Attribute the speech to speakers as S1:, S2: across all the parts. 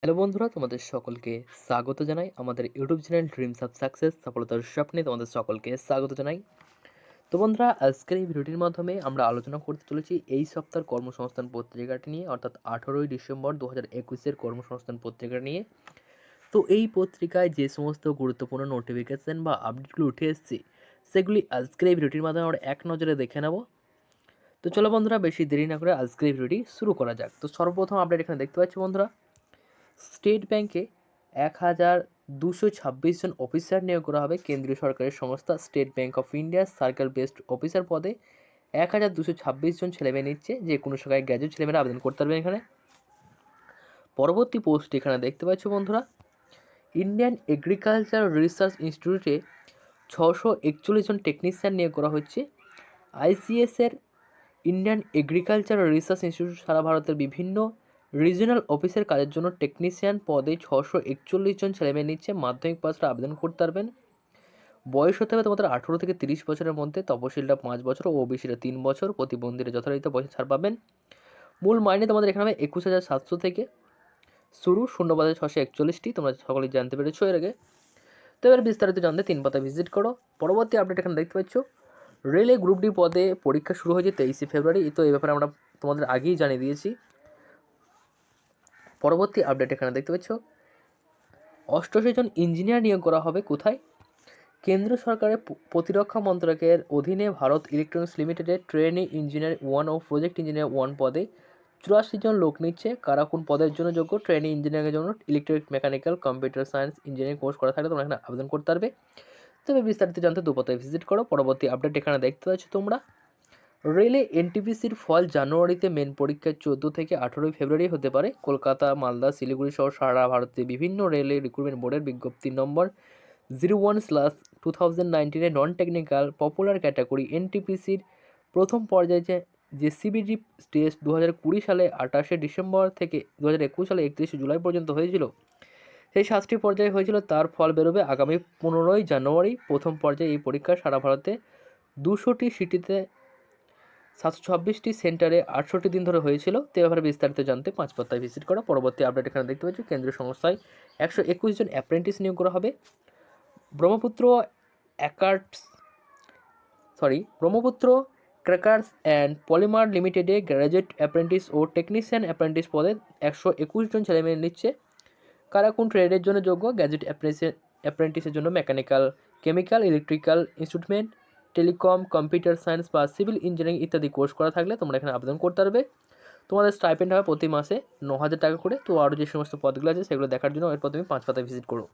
S1: Hello বন্ধুরা, তোমাদের সকলকে স্বাগত জানাই আমাদের YouTube channel dreams of success, সফলতার স্বপ্নে তোমাদের সকলকে স্বাগত জানাই। তো বন্ধুরা, আজকের এই ভিডিওটির মাধ্যমে আমরা আলোচনা করতে চলেছি এই সপ্তাহের কর্মসংস্থান পত্রিকাটি নিয়ে, অর্থাৎ 18ই ডিসেম্বর 2021-এর কর্মসংস্থান পত্রিকা নিয়ে। তো এই পত্রিকায় যে সমস্ত গুরুত্বপূর্ণ নোটিফিকেশন বা আপডেটগুলো উঠে এসেছে সেগুলি আজকের এই ভিডিওটির মাধ্যমে আমরা এক নজরে দেখে নেব। তো চলো বন্ধুরা, বেশি দেরি না করে আজকের এই ভিডিওটি শুরু করা যাক। তো সর্বপ্রথম আপডেট এখানে দেখতে পাচ্ছি বন্ধুরা, স্টেট ব্যাংকে 1226 জন অফিসার নিয়োগ করা হবে। কেন্দ্রীয় সরকারের সংস্থা state bank of India circle based officer পদে 1226 জন ছেলেমেয়ে নিচ্ছে। যে কোনো শাখায় গ্র্যাজুয়েট ছেলেমেয়েরা আবেদন করতে পারবেন এখানে। পরবর্তী পোস্ট এখানে দেখতে পাচ্ছ বন্ধুরা, ইন্ডিয়ান এগ্রিকালচার রিসার্চ ইনস্টিটিউটে 641 জন টেকনিশিয়ান নিয়োগ করা হচ্ছে। আইসিএসের ইন্ডিয়ান এগ্রিকালচার রিসার্চ ইনস্টিটিউট সারা ভারতের বিভিন্ন রিজিওনাল অফিসের কাজের জন্য টেকনিশিয়ান পদে 641 জন ছেলেমেয়ে নিচ্ছে। মাধ্যমিক পাসরা আবেদন করতে পারবেন। বয়স হতে হবে তোমাদের 18 থেকে 30 বছরের মধ্যে। তপশিলরা 5 বছর ও ওবিসিরা 3 বছর। প্রতিবন্ধীরা যথারীতি বয়সে ছাড় পাবেন। মূল মাইনে তোমাদের এখানে 21,700 থেকে শুরু, শূন্যপদে 641টি। তোমরা সকলেই জানতে পেরেছো এর আগে। তো এবার বিস্তারিত জানতে 3 পাতা ভিজিট করো। পরবর্তী আপডেট এখানে দেখতে পাচ্ছ, রেলে গ্রুপ ডি পদে পরীক্ষা শুরু হয়েছে 23শে ফেব্রুয়ারি। তো এই ব্যাপারে আমরা তোমাদের আগেই জানিয়ে দিয়েছি। পরবর্তী আপডেট এখানে দেখতে পাচ্ছ, 88 জন ইঞ্জিনিয়ার নিয়োগ করা হবে। কোথায়? কেন্দ্র সরকারের প্রতিরক্ষা মন্ত্রকের অধীনে ভারত ইলেকট্রনিক্স লিমিটেডের ট্রেনি ইঞ্জিনিয়ার 1 ও প্রজেক্ট ইঞ্জিনিয়ার 1 পদে 84 জন লোক নিচ্ছে। কারা কোন পদের জন্য যোগ্য? ট্রেনি ইঞ্জিনিয়ারের জন্য electric, mechanical, computer science engineering course করা থাকলে তোমরা এখানে আবেদন করতে পারবে। তবে বিস্তারিত জানতে দুপাতায় ভিজিট করো। পরবর্তী আপডেট এখানে দেখতে পাচ্ছ তোমরা, রেলে এনটিপিসির ফল জানুয়ারিতে, মেন পরীক্ষা 14 থেকে 18 ফেব্রুয়ারি হতে পারে। কলকাতা, মালদা, শিলিগুড়ি সহ সারা ভারতে বিভিন্ন রেলে রিক্রুটমেন্ট বোর্ডের বিজ্ঞপ্তি নম্বর 01/2019 নন টেকনিক্যাল পপুলার ক্যাটাগরি এনটিপিসির প্রথম পর্যায়ে যে সিবিডি টেস্ট 2020 সালে 28শে ডিসেম্বর থেকে 2021 সালে 31শে জুলাই পর্যন্ত হয়েছিল, সেই 7টি পর্যায়ে হয়েছিল, তার ফল বেরোবে আগামী 15ই জানুয়ারি। প্রথম পর্যায়ে এই পরীক্ষা সারা ভারতে 200টি সিটিতে 726টি সেন্টারে 68 দিন ধরে হয়েছিল। তো ব্যাপারে বিস্তারিত জানতে 5 পাতায় ভিজিট করো। পরবর্তী আপডেট এখানে দেখতে পাচ্ছি, কেন্দ্রীয় সংস্থায় 121 জন অ্যাপ্রেন্টিস নিয়োগ করা হবে। Brahmaputra Brahmaputra crackers and polymer লিমিটেডে গ্র্যাজুয়েট অ্যাপ্রেন্টিস ও টেকনিশিয়ান অ্যাপ্রেন্টিস পদে 121 জন ছেলেমেয়ে নিচ্ছে। কারা কোন ট্রেডের জন্য যোগ্য? গ্র্যাজুয়েট অ্যাপ্রেন্টিসের জন্য mechanical, chemical, electrical, instrument, telecom, computer science বা সিভিল ইঞ্জিনিয়ারিং ইত্যাদি কোর্স করা থাকলে তোমরা এখানে আবেদন করতে পারবে। তোমাদের স্টাইপেন্ড হবে প্রতি মাসে 9,000 টাকা করে। তো আরও যে সমস্ত পদগুলো আছে সেগুলো দেখার জন্য এরপর তুমি 5 পাতায় ভিজিট করো।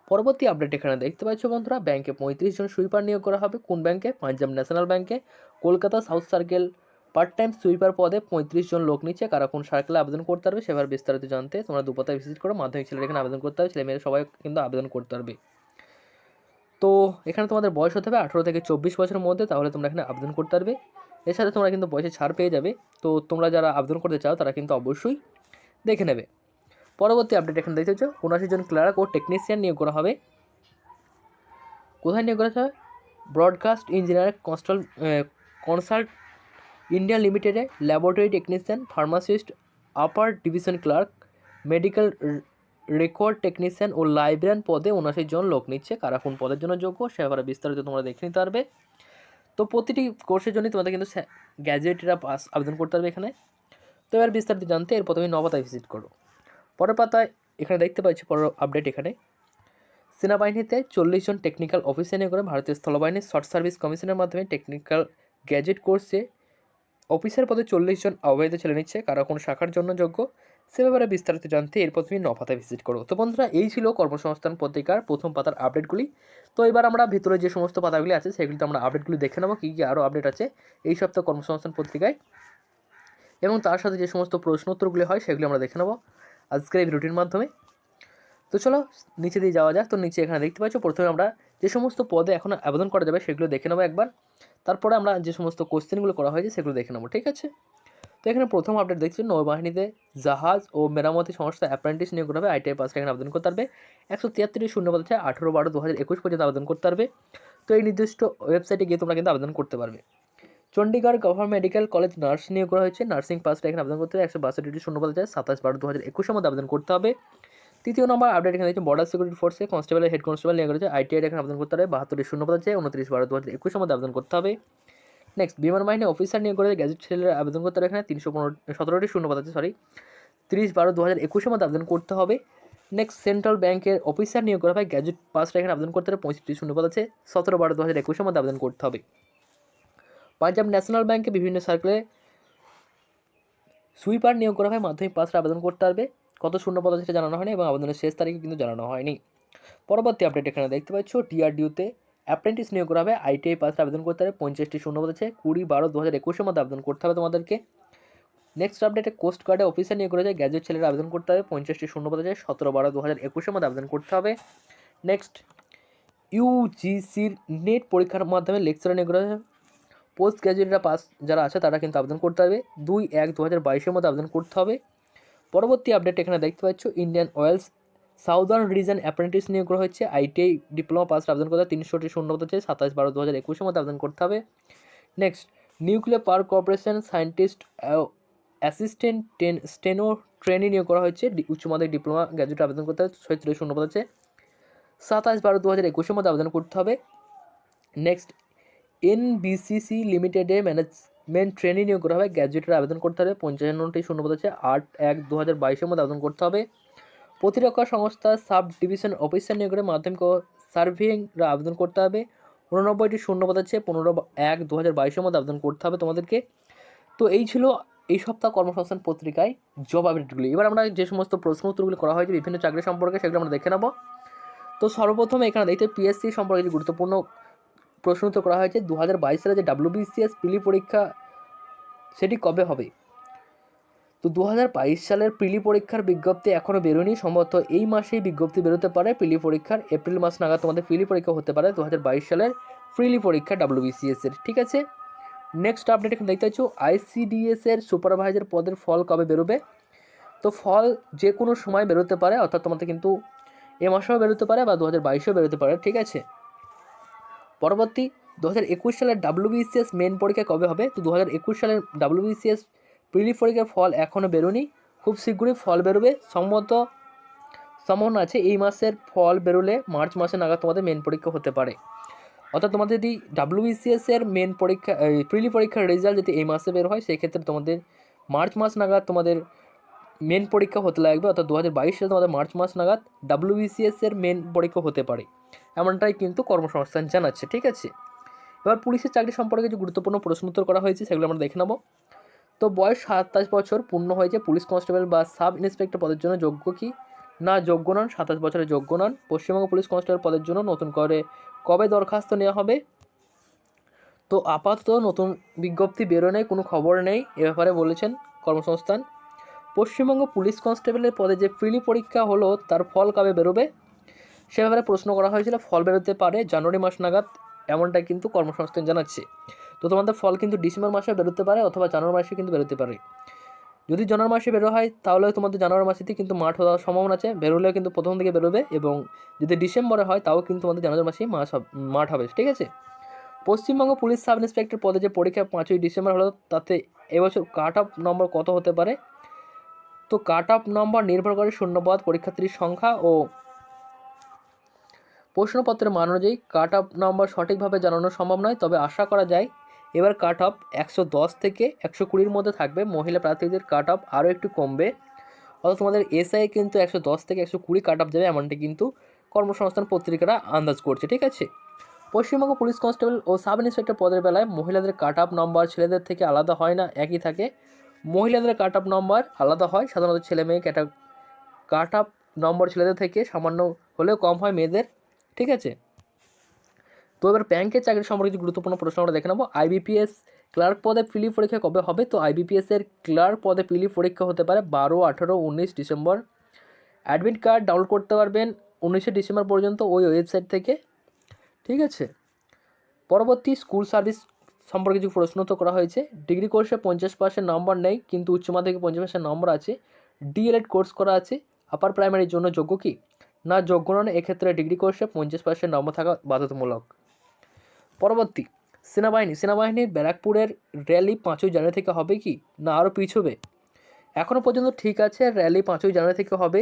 S1: পরবর্তী আপডেট এখানে দেখতে পাচ্ছ বন্ধুরা, ব্যাংকে 35 জন সুইপার নিয়োগ করা হবে। কোন ব্যাংকে? পাঞ্জাব ন্যাশনাল ব্যাংকে। Kolkata south circle part time sweeper পদে 35 জন লোক নিচ্ছে। কারা কোন সার্কেলে আবেদন করতে পারবে সেবার বিস্তারিত জানতে তোমরা দুপাতায় ভিজিট করো। মাধ্যমিক ছেলেরা এখানে আবেদন করতে হবে, ছেলেমেয়েরা সবাই কিন্তু আবেদন করতে পারবে। তো এখানে তোমাদের বয়স হতে হবে 18 থেকে 24 বছরের মধ্যে, তাহলে তোমরা এখানে আবেদন করতে পারবে। এর সাথে তোমরা কিন্তু বয়সে ছাড় পেয়ে যাবে। তো তোমরা যারা আবেদন করতে চাও তারা কিন্তু অবশ্যই দেখে নেবে। পরবর্তী আপডেট এখানে দেখতে পাচ্ছ, 79 জন ক্লার্ক ও টেকনিশিয়ান নিয়োগ করা হবে। কোথায় নিয়োগ করা হবে? ব্রডকাস্ট ইঞ্জিনিয়ার কনসাল্ট ইন্ডিয়া লিমিটেডে laboratory technician, pharmacist, upper division clerk, medical record technician ও লাইব্রেরিয়ান পদে 79 জন লোক নিচ্ছে। কারা কোন পদের জন্য যোগ্য সে ব্যাপারে বিস্তারিত তোমরা দেখে নিতে পারবে। তো প্রতিটি কোর্সের জন্যই তোমাদের কিন্তু গ্র্যাজুয়েটরা পাস আবেদন করতে পারবে এখানে। তো এবার বিস্তারিত জানতে এর প্রথমে 9 পাতায় ভিজিট করো। পরের পাতায় এখানে দেখতে পাচ্ছি পরের আপডেট এখানে, সেনাবাহিনীতে 40 জন টেকনিক্যাল অফিসার নিয়োগ করে। ভারতীয় স্থলবাহিনীর শর্ট সার্ভিস কমিশনের মাধ্যমে টেকনিক্যাল গ্র্যাজুয়েট কোর্সে অফিসার পদে 40 জন অবৈধ ছেলে নিচ্ছে। কারা কোন শাখার জন্য যোগ্য সে ব্যাপারে বিস্তারিত জানতে এরপর তুমি 9 পাতায় ভিজিট করো। তো বন্ধুরা, এই ছিল কর্মসংস্থান পত্রিকার প্রথম পাতার আপডেটগুলি। তো এবার আমরা ভিতরে যে সমস্ত পাতাগুলি আছে সেগুলিতে আমরা আপডেটগুলি দেখে নেবো, কী কী আরও আপডেট আছে এই সপ্তাহ কর্মসংস্থান পত্রিকায়, এবং তার সাথে যে সমস্ত প্রশ্নোত্তরগুলি হয় সেগুলি আমরা দেখে নেবো আজকের এই ভিডিওটির মাধ্যমে। তো চলো নিচে দিয়ে যাওয়া যাক। তো নিচে এখানে দেখতে পাচ্ছ, প্রথমে আমরা যে সমস্ত পদে এখন আবেদন করা যাবে সেগুলো দেখে নেবো একবার। তারপরে আমরা যে সমস্ত কোশ্চেনগুলো করা হয়েছে সেগুলো দেখে নেবো, ঠিক আছে? তো এখানে প্রথম আপডেট দেখছি, নৌবাহিনীতে জাহাজ ও মেরামতি সংস্থা অ্যাপ্রেন্টিস নিয়োগ করা হবে। আইটিআই পাস এখানে আবেদন করতে পারবে। 173 শূন্যপদ আছে, 18/12/2021 পর্যন্ত আবেদন করতে পারবে। তো এই নির্দিষ্ট ওয়েবসাইটে গিয়ে তোমরা কিন্তু আবেদন করতে পারবে। Chandigarh government medical college nurse নিয়োগ করা হয়েছে, নার্সিং পাসটা এখানে আবেদন করতে হবে, 162টি শূন্যপদ আছে, 27/12/2021 মধ্যে আবেদন করতে হবে। তৃতীয় নম্বর আপডেট এখানে দিয়েছে বর্ডার সিকিউরিটি ফোর্সে কনস্টেবলের হেড কনস্টেবল নিয়োগ করেছে, ITI এখানে আবেদন করতে হবে, 72টি শূন্যপদ আছে, 29/12/2021 মধ্যে আবেদন করতে হবে। নেক্সট বিমান বাহিনী অফিসার নিয়োগ করেছে, গ্যাজেট ছেলেরা আবেদন করতে হবে, এখানে 317টি শূন্যপদ আছে, 30/12/2021 মধ্যে আবেদন করতে হবে। নেক্সট সেন্ট্রাল ব্যাংকের অফিসার নিয়োগ করা হয়, গ্যাজেট পাসটা এখানে আবেদন করতে হবে, 35টি শূন্যপদ আছে, 17/12/2021 মধ্যে আবেদন করতে হবে। পাঞ্জাব ন্যাশনাল ব্যাংকে বিভিন্ন সার্কেলে সুইপার নিয়োগ করা হয়, মাধ্যমিক পাসটা আবেদন করতে হবে, কত শূন্যপদ আছে সেটা জানানো হয়নি এবং আবেদনের শেষ তারিখ কিন্তু জানানো হয়নি। পরবর্তী আপডেট এখানে দেখতে পাচ্ছ DRDOতে অ্যাপ্রেন্টিস নিয়োগ করা হবে, ITI পাসটা আবেদন করতে হবে, 50টি শূন্যপদ আছে, 20/12/2021 মধ্যে আবেদন করতে হবে তোমাদেরকে। নেক্সট আপডেটে কোস্ট গার্ডে অফিসার নিয়োগ করা যায়, গ্যাজেট ছেলেরা আবেদন করতে হবে, 50টি শূন্যপদ আছে, 17/12/2021 মধ্যে আবেদন করতে হবে। নেক্সট UGCর নেট পরীক্ষার মাধ্যমে লেকচারার নিয়োগ করা হয়, পোস্ট গ্র্যাজুয়েটরা পাস যারা আছে তারা কিন্তু আবেদন করতে হবে, 2/1/2022 মধ্যে আবেদন করতে হবে। পরবর্তী আপডেট এখানে দেখতে পাচ্ছ Indian oils southern reason apprentice নিয়োগ করা হচ্ছে, ITI ডিপ্লোমা পাস আবেদন করতে হবে, 300টি শূন্যপদ আছে, 27/12/2021 মধ্যে আবেদন করতে হবে। Next nuclear power corporation scientist assistant steno trainee নিয়োগ করা হচ্ছে, উচ্চ মাধ্যমিক ডিপ্লোমা গ্র্যাজুয়েট আবেদন করতে হবে, 36টি শূন্যপদ আছে, 27/12/2021 মধ্যে আবেদন করতে হবে। নেক্সট NBCC লিমিটেডে ম্যানেজমেন্ট ট্রেনি নিয়োগ করা হবে, গ্র্যাজুয়েটের আবেদন করতে হবে, 55টি শূন্যপদ আছে, 8/1/2022 মধ্যে আবেদন করতে হবে। প্রতিরক্ষা সংস্থা সাব ডিভিশন অফিসার নিয়োগ করে মাধ্যমিক ও সার্ভেইংরা আবেদন করতে হবে, 89টি শূন্যপদ আছে, 15/1/2022 মধ্যে আবেদন করতে হবে তোমাদেরকে। তো এই ছিল এই সপ্তাহ কর্মসংস্থান পত্রিকায় জব আপডেটগুলি। এবার আমরা যে সমস্ত প্রশ্ন উত্তরগুলি করা হয়েছে বিভিন্ন চাকরি সম্পর্কে সেগুলো আমরা দেখে নেব। তো সর্বপ্রথম এখানে দেখতে PSC সম্পর্কে যে গুরুত্বপূর্ণ প্রশ্ন উত্তর করা হয়েছে, 2022 সালে যে WBCS প্রিলি পরীক্ষা সেটি কবে হবে? তো 2022 সালের প্রিলি পরীক্ষার বিজ্ঞপ্তি এখনও বেরোয়নি, সম্ভবত এই মাসেই বিজ্ঞপ্তি বেরোতে পারে। প্রিলি পরীক্ষার এপ্রিল মাস নাগাদ তোমাদের প্রিলি পরীক্ষা হতে পারে 2022 সালের প্রিলি পরীক্ষা WBCS এর, ঠিক আছে। নেক্সট আপডেট এখানে দেখতে পাচ্ছ ICDS এর সুপারভাইজার পদের ফল কবে বেরোবে? তো ফল যে কোনো সময় বেরোতে পারে, অর্থাৎ তোমাদের কিন্তু এ মাসেও বেরোতে পারে বা 2022এও বেরোতে পারে, ঠিক আছে। পরবর্তী 2021 সালের WBCS মেন পরীক্ষা কবে হবে? তো 2021 সালের WBCS প্রিলি পরীক্ষার ফল এখনও বেরোনি, খুব শীঘ্রই ফল বেরোবে, সম্ভাবনা আছে এই মাসের ফল বেরোলে মার্চ মাসে নাগাদ তোমাদের মেন পরীক্ষা হতে পারে। অর্থাৎ তোমাদের যদি WBCS এর মেন পরীক্ষা প্রিলি পরীক্ষার রেজাল্ট যদি এই মাসে বের হয় সেই ক্ষেত্রে তোমাদের মার্চ মাস নাগাদ তোমাদের মেন পরীক্ষা হতে লাগবে, অর্থাৎ 2022 সালে তোমাদের মার্চ মাস নাগাদ WBCS এর মেন পরীক্ষা হতে পারে, এমনটাই কিন্তু কর্মসংস্থান জানাচ্ছে, ঠিক আছে। এবার পুলিশের চাকরি সম্পর্কে যে গুরুত্বপূর্ণ প্রশ্ন উত্তর করা হয়েছে সেগুলো আমরা দেখে নেব। তো বয়স 27 বছর পূর্ণ হয়েছে, পুলিশ কনস্টেবল বা সাব ইন্সপেক্টর পদের জন্য যোগ্য কি না যোগ্য নন, 27 বছরের যোগ্য নন। পশ্চিমবঙ্গ পুলিশ কনস্টেবল পদের জন্য নতুন করে কবে দরখাস্ত নেওয়া হবে? তো আপাতত নতুন বিজ্ঞপ্তি বেরোনে কোনো খবর নেই, এ ব্যাপারে বলেছেন কর্মসংস্থান। পশ্চিমবঙ্গ পুলিশ কনস্টেবলের পদে যে প্রিলি পরীক্ষা হলো তার ফল কবে বেরোবে সে ব্যাপারে প্রশ্ন করা হয়েছিল, ফল বেরোতে পারে জানুয়ারি মাস নাগাদ, এমনটাই কিন্তু কর্মসংস্থান জানাচ্ছে। তো তোমাদের ফল কিন্তু ডিসেম্বর মাসে বেরোতে পারে অথবা জানুয়ারি মাসে কিন্তু বেরোতে পারে। যদি জানুয়ারি মাসে বেরো হয় তাহলে তোমাদের জানুয়ারি মাসেতেই কিন্তু মাঠ হওয়ার সম্ভাবনা আছে, বেরোলেও কিন্তু প্রথম দিকে বেরোবে, এবং যদি ডিসেম্বরে হয় তাও কিন্তু তোমাদের জানুয়ারি মাসেই মাঠ হবে, ঠিক আছে। পশ্চিমবঙ্গ পুলিশ সাব ইন্সপেক্টর পদে যে পরীক্ষা 5ই ডিসেম্বর হলো তাতে এবছর কাট অফ নম্বর কত হতে পারে? তো কাট অফ নম্বর নির্ভর করে শূন্যপদ, পরীক্ষার্থীর সংখ্যা ও প্রশ্নপত্রের মান অনুযায়ী কাট অফ নম্বর সঠিকভাবে জানানো সম্ভব নয়, তবে আশা করা যায় এবার কাট অফ 110 থেকে 120-র মধ্যে থাকবে। মহিলা প্রার্থীদের কাট অফ আরও একটু কমবে, অর্থাৎ তোমাদের SI কিন্তু 110 থেকে 120 কাট অফ যাবে, এমনটি কিন্তু কর্মসংস্থান পত্রিকারা আন্দাজ করছে, ঠিক আছে। পশ্চিমবঙ্গ পুলিশ কনস্টেবল ও সাব ইন্সপেক্টর পদের বেলায় মহিলাদের কাট অফ নম্বর ছেলেদের থেকে আলাদা হয় না, একই থাকে। মহিলাদের কাট অফ নম্বর আলাদা হয়, সাধারণত ছেলে মেয়ে কাট অফ নম্বর ছেলেদের থেকে সামান্য হলেও কম হয় মেয়েদের, ঠিক আছে। তো এবার ব্যাংকের চাকরি সম্পর্কে কিছু গুরুত্বপূর্ণ প্রশ্ন আমরা দেখে নেব। IBPS ক্লার্ক পদে প্রিলি পরীক্ষা কবে হবে? তো IBPS এর ক্লার্ক পদে প্রিলি পরীক্ষা হতে পারে 12, 18, 19 ডিসেম্বর। অ্যাডমিট কার্ড ডাউনলোড করতে পারবেন 19শে ডিসেম্বর পর্যন্ত ওই ওয়েবসাইট থেকে, ঠিক আছে। পরবর্তী স্কুল সার্ভিস সম্পর্কে কিছু প্রশ্ন তো করা হয়েছে। ডিগ্রি কোর্সে 50% নম্বর নেই কিন্তু উচ্চ মাধ্যমিকে 50% নম্বর আছে, DLED কোর্স করা আছে, আপার প্রাইমারির জন্য যোগ্য কি না যোগ্য নন, এক্ষেত্রে ডিগ্রি কোর্সে 50% নম্বর থাকা বাধ্যতামূলক। পরবর্তী সেনাবাহিনীর ব্যারাকপুরের র্যালি 5ই জানুয়ারি থেকে হবে কি না আরও পিছবে? এখনও পর্যন্ত ঠিক আছে, র্যালি 5ই জানুয়ারি থেকে হবে।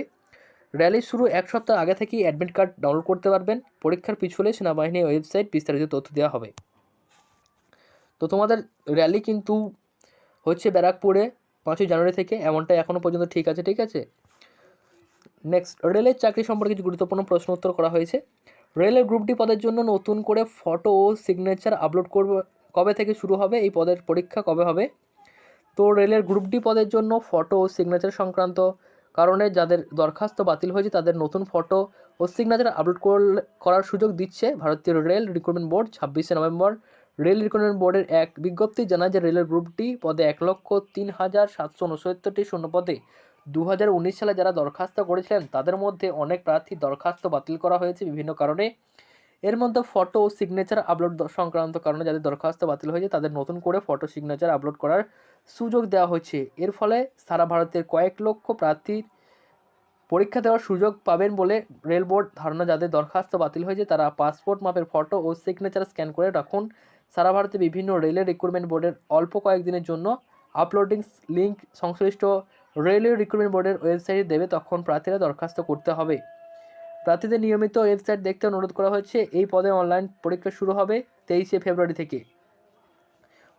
S1: র্যালি শুরু 1 সপ্তাহ আগে থেকেই অ্যাডমিট কার্ড ডাউনলোড করতে পারবেন। পরীক্ষার পিছলে সেনাবাহিনীর ওয়েবসাইট বিস্তারিত তথ্য দেওয়া হবে। তো তোমাদের র্যালি কিন্তু হচ্ছে ব্যারাকপুরে 5ই জানুয়ারি থেকে, এমনটা এখনও পর্যন্ত ঠিক আছে। ঠিক আছে, নেক্সট, রেলের চাকরি সম্পর্কে কিছু গুরুত্বপূর্ণ প্রশ্ন উত্তর করা হয়েছে। রেলের গ্রুপ ডি পদের জন্য নতুন করে ফটো ও সিগনেচার আপলোড কবে থেকে শুরু হবে? এই পদের পরীক্ষা কবে হবে? তো রেলের গ্রুপ ডি পদের জন্য ফটো ও সিগনেচার সংক্রান্ত কারণে যাদের দরখাস্ত বাতিল হয়েছে তাদের নতুন ফটো ও সিগনেচার আপলোড করার সুযোগ দিচ্ছে ভারতীয় রেল রিক্রুটমেন্ট বোর্ড। 26শে নভেম্বর রেল রিক্রুটমেন্ট বোর্ডের এক বিজ্ঞপ্তি জানায় যে রেলের গ্রুপ ডি পদে 1,03,769টি শূন্য পদে 2019 সালে যারা দরখাস্ত করেছিলেন তাদের মধ্যে অনেক প্রার্থী দরখাস্ত বাতিল করা হয়েছে বিভিন্ন কারণে। এর মধ্যে ফটো ও সিগনেচার আপলোড সংক্রান্ত কারণে যাদের দরখাস্ত বাতিল হয়েছে তাদের নতুন করে ফটো সিগনেচার আপলোড করার সুযোগ দেওয়া হয়েছে। এর ফলে সারা ভারতের কয়েক লক্ষ প্রার্থীর পরীক্ষা দেওয়ার সুযোগ পাবেন বলে রেল বোর্ড ধারণা। যাদের দরখাস্ত বাতিল হয়েছে তারা পাসপোর্ট মাপের ফটো ও সিগনেচার স্ক্যান করে রাখুন। সারা ভারতে বিভিন্ন রেলের রিক্রুটমেন্ট বোর্ডের অল্প কয়েকদিনের জন্য আপলোডিং লিঙ্ক সংশ্লিষ্ট রেলওয়ে রিক্রুটমেন্ট বোর্ডের ওয়েবসাইটে দেবে, তখন প্রার্থীরা দরখাস্ত করতে হবে। প্রার্থীদের নিয়মিত ওয়েবসাইট দেখতে অনুরোধ করা হয়েছে। এই পদে অনলাইন পরীক্ষা শুরু হবে 23শে ফেব্রুয়ারি থেকে।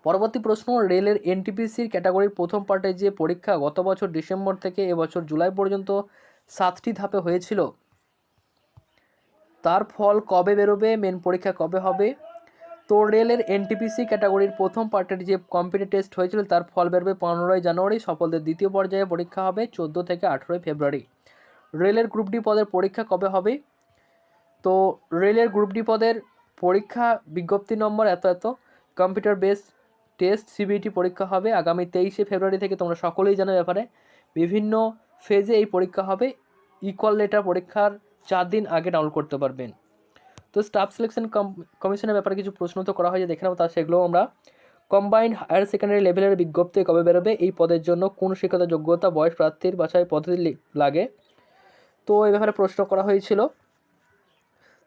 S1: পরবর্তী প্রশ্ন, রেলের এনটিপিসির ক্যাটাগরির প্রথম পার্টে যে পরীক্ষা গত বছর ডিসেম্বর থেকে এবছর জুলাই পর্যন্ত 7টি ধাপে হয়েছিল তার ফল কবে বেরোবে? মেন পরীক্ষা কবে হবে? তো রেলের এনটিপিসি ক্যাটাগরির প্রথম পার্টের যে কম্পিউটার টেস্ট হয়েছিল তার ফল বেরোবে 15ই জানুয়ারি। সফলদের দ্বিতীয় পর্যায়ে পরীক্ষা হবে 14 থেকে 18 ফেব্রুয়ারি। রেলের গ্রুপ ডি পদের পরীক্ষা কবে হবে? তো রেলের গ্রুপ ডি পদের পরীক্ষা বিজ্ঞপ্তি নম্বর এত কম্পিউটার বেসড টেস্ট সিবিটি পরীক্ষা হবে আগামী 23শে ফেব্রুয়ারি থেকে। তোমরা সকলেই জানো ব্যাপারে, বিভিন্ন ফেজে এই পরীক্ষা হবে। ইকুয়াল লেটার পরীক্ষার 4 দিন আগে ডাউনলোড করতে পারবেন। তো স্টাফ সিলেকশন কমিশনের ব্যাপারে কিছু প্রশ্ন তো করা হয়েছে, দেখে নেব তা সেগুলো আমরা। কম্বাইন্ড হায়ার সেকেন্ডারি লেভেলের বিজ্ঞপ্তি কবে বেরোবে? এই পদের জন্য কোন শিক্ষাগত যোগ্যতা বয়স প্রার্থীর বাছাই পদ্ধতি লাগে? তো এই ব্যাপারে প্রশ্ন করা হয়েছিল।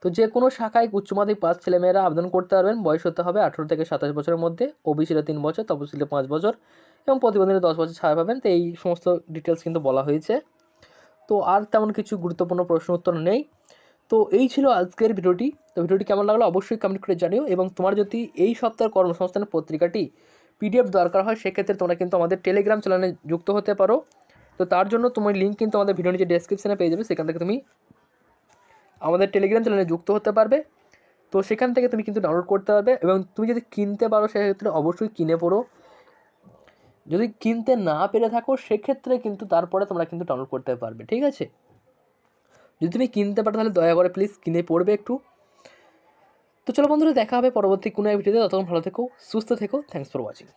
S1: তো যে কোনো শাখায় উচ্চ মাধ্যমিক পাস ছেলেমেয়েরা আবেদন করতে পারবেন। বয়স হতে হবে 18 থেকে 27 বছরের মধ্যে। ওবিসিরা 3 বছর, তপশিলে 5 বছর এবং প্রতিবন্ধীরা 10 বছর ছাড় পাবেন। তো এই সমস্ত ডিটেলস কিন্তু বলা হয়েছে। তো আর তেমন কিছু গুরুত্বপূর্ণ প্রশ্ন উত্তর নেই। তো এই ছিল আজকের ভিডিওটি। তো ভিডিওটি কেমন লাগলো অবশ্যই কমেন্ট করে জানিও, এবং তোমার যদি এই সপ্তাহের কর্মসংস্থানের পত্রিকাটি পিডিএফ দরকার হয় সেক্ষেত্রে তোমরা কিন্তু আমাদের টেলিগ্রাম চ্যানেলে যুক্ত হতে পারো। তো তার জন্য তোমার লিঙ্ক কিন্তু আমাদের ভিডিও নিচে ডেসক্রিপশনে পেয়ে যাবে, সেখান থেকে তুমি আমাদের টেলিগ্রাম চ্যানেলে যুক্ত হতে পারবে। তো সেখান থেকে তুমি কিন্তু ডাউনলোড করতে পারবে, এবং তুমি যদি কিনতে পারো সেক্ষেত্রে অবশ্যই কিনে পড়ো। যদি কিনতে না পেরে থাকো সেক্ষেত্রে কিন্তু তারপরে তোমরা কিন্তু ডাউনলোড করতে পারবে। ঠিক আছে, যদি তুমি কিনতে পারো তাহলে দয়া করে প্লিজ কিনে পড়বে একটু। তো চলো বন্ধুরা, দেখা হবে পরবর্তী কোনো এক ভিডিওতে। ততক্ষণ ভালো থেকো, সুস্থ থেকো। Thanks for watching.